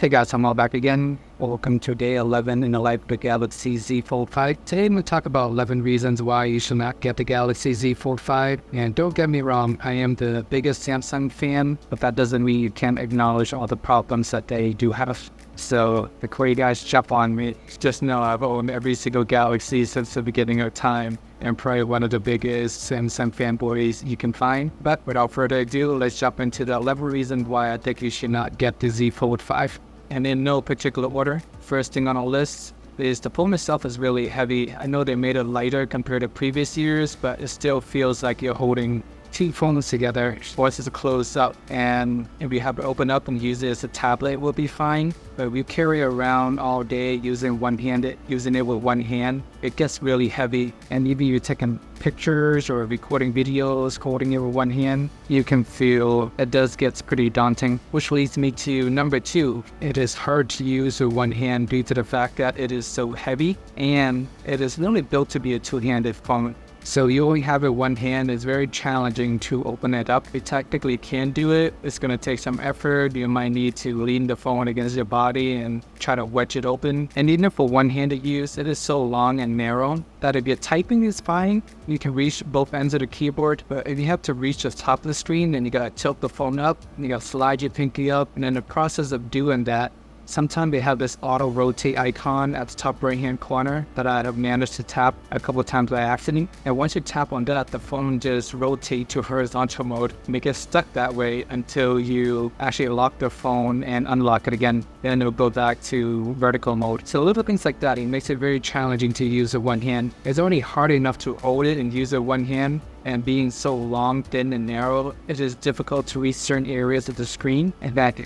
Hey guys, I'm all back again. Welcome to day 11 in the life of the Galaxy Z Fold 5. Today I'm going to talk about 11 reasons why you should not get the Galaxy Z Fold 5. And don't get me wrong, I am the biggest Samsung fan, but that doesn't mean you can't acknowledge all the problems that they do have. So before you guys jump on me, just know I've owned every single Galaxy since the beginning of time, and probably one of the biggest Samsung fanboys you can find. But without further ado, let's jump into the 11 reasons why I think you should not get the Z Fold 5. And in no particular order, first thing on our list is the phone itself is really heavy. I know they made it lighter compared to previous years, but it still feels like you're holding two phones together. Once it's closed up, and if you have to open up and use it as a tablet, it will be fine. But if you carry around all day using it with one hand, it gets really heavy. And even you're taking pictures or recording videos, holding it with one hand, you can feel it does get pretty daunting. Which leads me to number 2. It is hard to use with one hand due to the fact that it is so heavy, and it is really built to be a two-handed phone. So you only have it one hand. It's very challenging to open it up. You technically can do it. It's going to take some effort. You might need to lean the phone against your body and try to wedge it open. And even for one-handed use, it is so long and narrow that if you're typing, it's fine. You can reach both ends of the keyboard. But if you have to reach the top of the screen, then you got to tilt the phone up, and you got to slide your pinky up. And in the process of doing that, sometimes they have this auto rotate icon at the top right hand corner that I have managed to tap a couple of times by accident. And once you tap on that, the phone just rotates to horizontal mode, make it stuck that way until you actually lock the phone and unlock it again. Then it'll go back to vertical mode. So little things like that, it makes it very challenging to use with one hand. It's already hard enough to hold it and use it with one hand. And being so long, thin, and narrow, it is difficult to reach certain areas of the screen. And that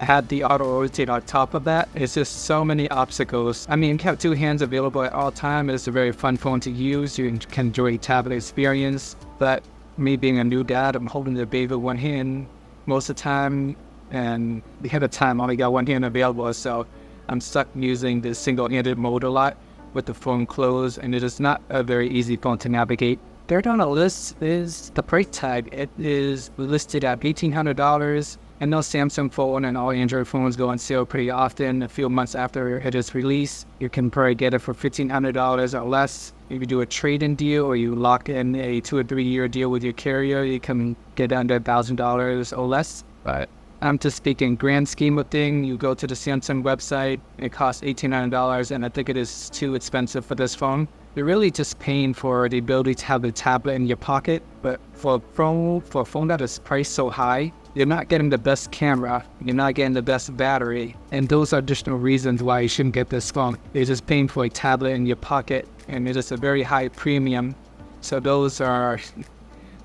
had the auto rotate on top of that, it's just so many obstacles. I mean, you have two hands available at all times. It's a very fun phone to use. You can enjoy a tablet experience. But me being a new dad, I'm holding the baby with one hand most of the time. And the other time, I only got one hand available. So I'm stuck using the single-handed mode a lot with the phone closed. And it is not a very easy phone to navigate. Third on the list is the price tag. It is listed at $1,800. And no Samsung phone and all Android phones go on sale pretty often. A few months after it is released, you can probably get it for $1,500 or less. If you do a trade-in deal or you lock in a 2 or 3 year deal with your carrier, you can get under $1,000 or less. But I'm just speaking grand scheme of thing. You go to the Samsung website, it costs $1,800, and I think it is too expensive for this phone. You're really just paying for the ability to have the tablet in your pocket. But for a phone that is priced so high, you're not getting the best camera, you're not getting the best battery, and those are additional reasons why you shouldn't get this phone. You're just paying for a tablet in your pocket, and it is a very high premium. So those are,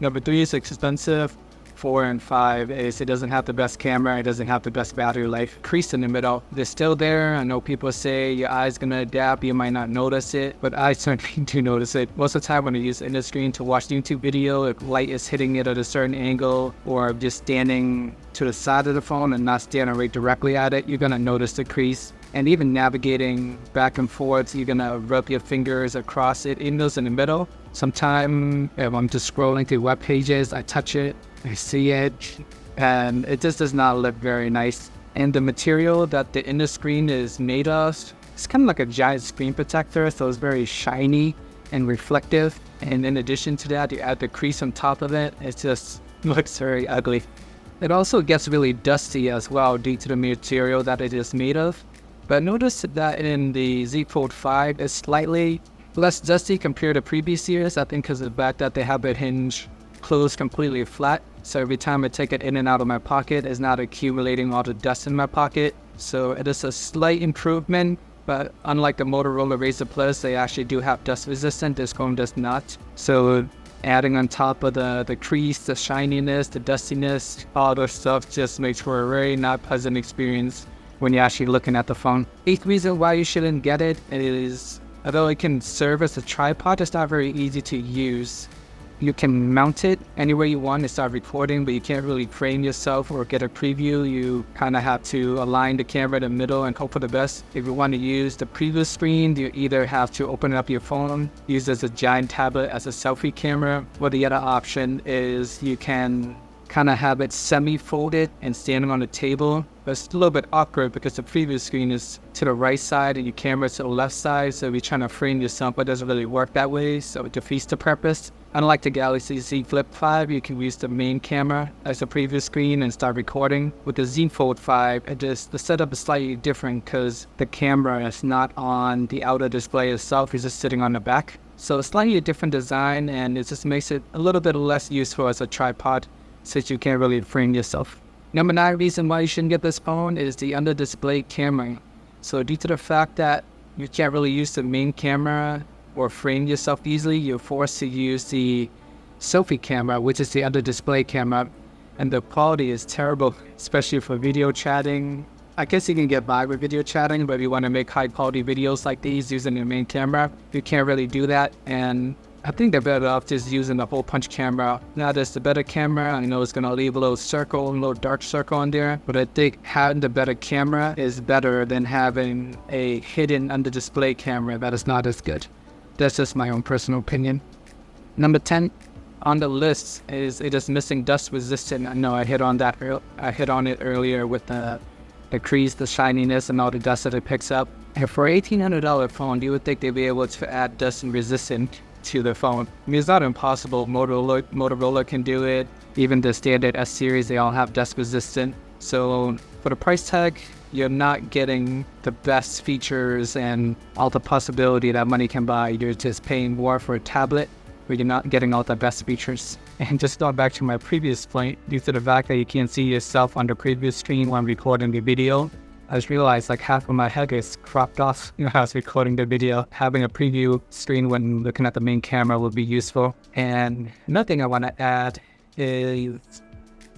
number 3 is expensive, 4 and 5 is it doesn't have the best camera, it doesn't have the best battery life. Crease in the middle, they're still there. I know people say your eye's gonna adapt, you might not notice it, but I certainly do notice it. Most of the time when I use the screen to watch YouTube video, if light is hitting it at a certain angle, or just standing to the side of the phone and not standing right directly at it, you're gonna notice the crease. And even navigating back and forth, you're gonna rub your fingers across it, in those in the middle. Sometimes if I'm just scrolling through web pages, I touch it, I see it, and it just does not look very nice. And the material that the inner screen is made of, it's kind of like a giant screen protector, so it's very shiny and reflective. And in addition to that, you add the crease on top of it, it just looks very ugly. It also gets really dusty as well due to the material that it is made of. But notice that in the Z Fold 5, it's slightly less dusty compared to previous years. I think because of the fact that they have it hinge closed completely flat. So every time I take it in and out of my pocket, it's not accumulating all the dust in my pocket. So it is a slight improvement, but unlike the Motorola Razr Plus, they actually do have dust resistant. This phone does not. So adding on top of the crease, the shininess, the dustiness, all this stuff just makes for a very not pleasant experience when you're actually looking at the phone. 8th reason why you shouldn't get it is, although it can serve as a tripod, it's not very easy to use. You can mount it anywhere you want to start recording, but you can't really frame yourself or get a preview. You kind of have to align the camera in the middle and hope for the best. If you want to use the preview screen, you either have to open up your phone, use it as a giant tablet as a selfie camera, or the other option is you can kind of have it semi-folded and standing on the table, But it's a little bit awkward because the preview screen is to the right side and your camera's to the left side. So if you're trying to frame yourself, it doesn't really work that way. So it defeats the purpose. Unlike the Galaxy Z Flip 5, you can use the main camera as a preview screen and start recording. With the Z Fold 5, the setup is slightly different because the camera is not on the outer display itself. It's just sitting on the back. So it's slightly a different design, and it just makes it a little bit less useful as a tripod since you can't really frame yourself. Number 9 reason why you shouldn't get this phone is the under display camera. So due to the fact that you can't really use the main camera or frame yourself easily, you're forced to use the selfie camera, which is the under display camera, and the quality is terrible, especially for video chatting. I guess you can get by with video chatting, but if you want to make high quality videos like these using your main camera, you can't really do that. And I think they're better off just using the hole punch camera. Now that's the better camera. I know it's going to leave a little circle, a little dark circle on there, but I think having the better camera is better than having a hidden under display camera that is not as good. That's just my own personal opinion. Number 10 on the list is it is missing dust resistant. I know I hit on it earlier with the crease, the shininess, and all the dust that it picks up. And for an $1,800 phone, you would think they'd be able to add dust resistant to the phone. I mean, it's not impossible. Motorola can do it. Even the standard S series, they all have dust resistant. So for the price tag, you're not getting the best features and all the possibility that money can buy. You're just paying more for a tablet, but you're not getting all the best features. And just going back to my previous point, due to the fact that you can't see yourself on the previous screen when recording the video, I just realized like half of my head is cropped off as I was recording the video. Having a preview screen when looking at the main camera would be useful. And another thing I want to add is,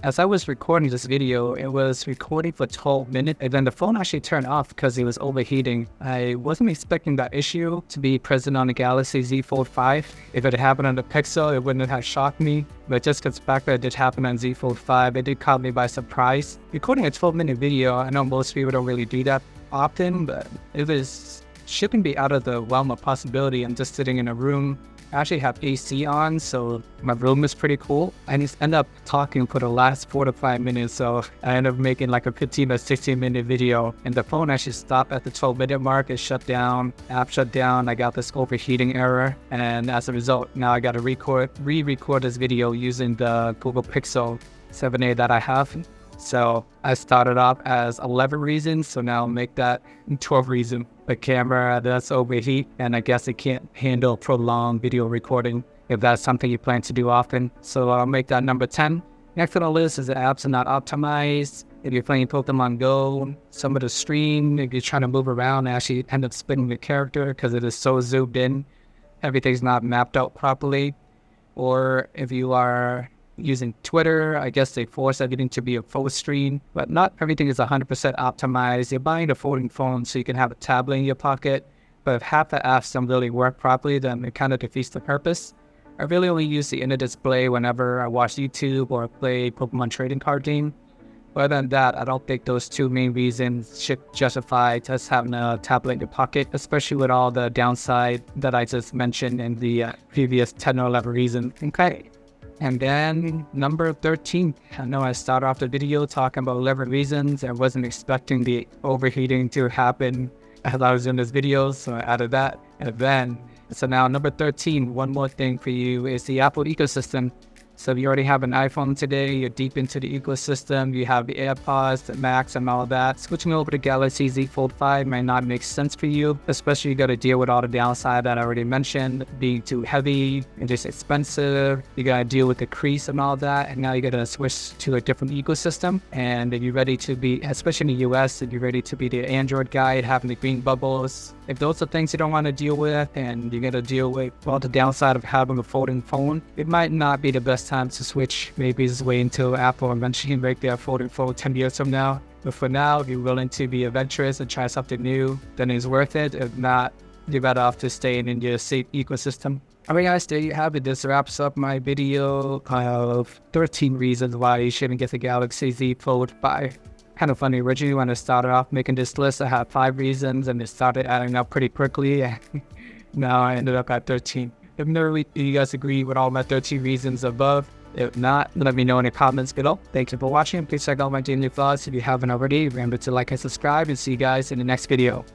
as I was recording this video, it was recording for 12 minutes, and then the phone actually turned off because it was overheating. I wasn't expecting that issue to be present on the Galaxy Z Fold 5. If it had happened on the Pixel, it wouldn't have shocked me, but just because the fact that it did happen on Z Fold 5, it did caught me by surprise. Recording a 12-minute video, I know most people don't really do that often, but it shouldn't be out of the realm of possibility. I'm just sitting in a room. I actually have AC on, so my room is pretty cool. I just end up talking for the last 4 to 5 minutes, so I end up making like a 15 or 16 minute video, and the phone actually stopped at the 12-minute mark. It shut down, app shut down. I got this overheating error, and as a result, now I got to re-record this video using the Google Pixel 7a that I have. So I started off as 11 reasons, so now I'll make that 12 reasons. The camera does overheat, and I guess it can't handle prolonged video recording if that's something you plan to do often. So I'll make that number 10. Next on the list is the apps are not optimized. If you're playing Pokemon Go, some of the screen, if you're trying to move around, actually end up splitting the character because it is so zoomed in. Everything's not mapped out properly. Or if you are using Twitter, I guess they force everything to be a full screen, but not everything is 100% optimized. You're buying a folding phone so you can have a tablet in your pocket, but if half the apps don't really work properly, then it kind of defeats the purpose. I really only use the inner display whenever I watch YouTube or play Pokemon trading card game. Other than that, I don't think those two main reasons should justify just having a tablet in your pocket, especially with all the downside that I just mentioned in the previous 10 or 11 reasons. Okay. And then number 13, I know I started off the video talking about 11 reasons. I wasn't expecting the overheating to happen as I was doing this video, so I added that. And then, so now number 13, one more thing for you is the Apple ecosystem. So if you already have an iPhone today, you're deep into the ecosystem, you have the AirPods, the Macs, and all of that. Switching over to Galaxy Z Fold 5 might not make sense for you, especially you got to deal with all the downside that I already mentioned, being too heavy and just expensive. You got to deal with the crease and all that, and now you got to switch to a different ecosystem. And if you're ready to be, especially in the US, if you're ready to be the Android guy, having the green bubbles, if those are things you don't want to deal with, and you're going to deal with all the downside of having a folding phone, it might not be the best time to switch. Maybe just wait until Apple eventually make their folding phone 10 years from now. But for now, if you're willing to be adventurous and try something new, then it's worth it. If not, you're better off to staying in your safe ecosystem. Alright guys, there you have it. This wraps up my video of 13 reasons why you shouldn't get the Galaxy Z Fold 5. Kind of funny, originally when I started off making this list, I had 5 reasons and it started adding up pretty quickly. Now I ended up at 13. If you guys agree with all my 13 reasons above, If not, let me know in the comments below. Thank you for watching. Please check out my daily vlogs if you haven't already. Remember to like and subscribe, and see you guys in the next video.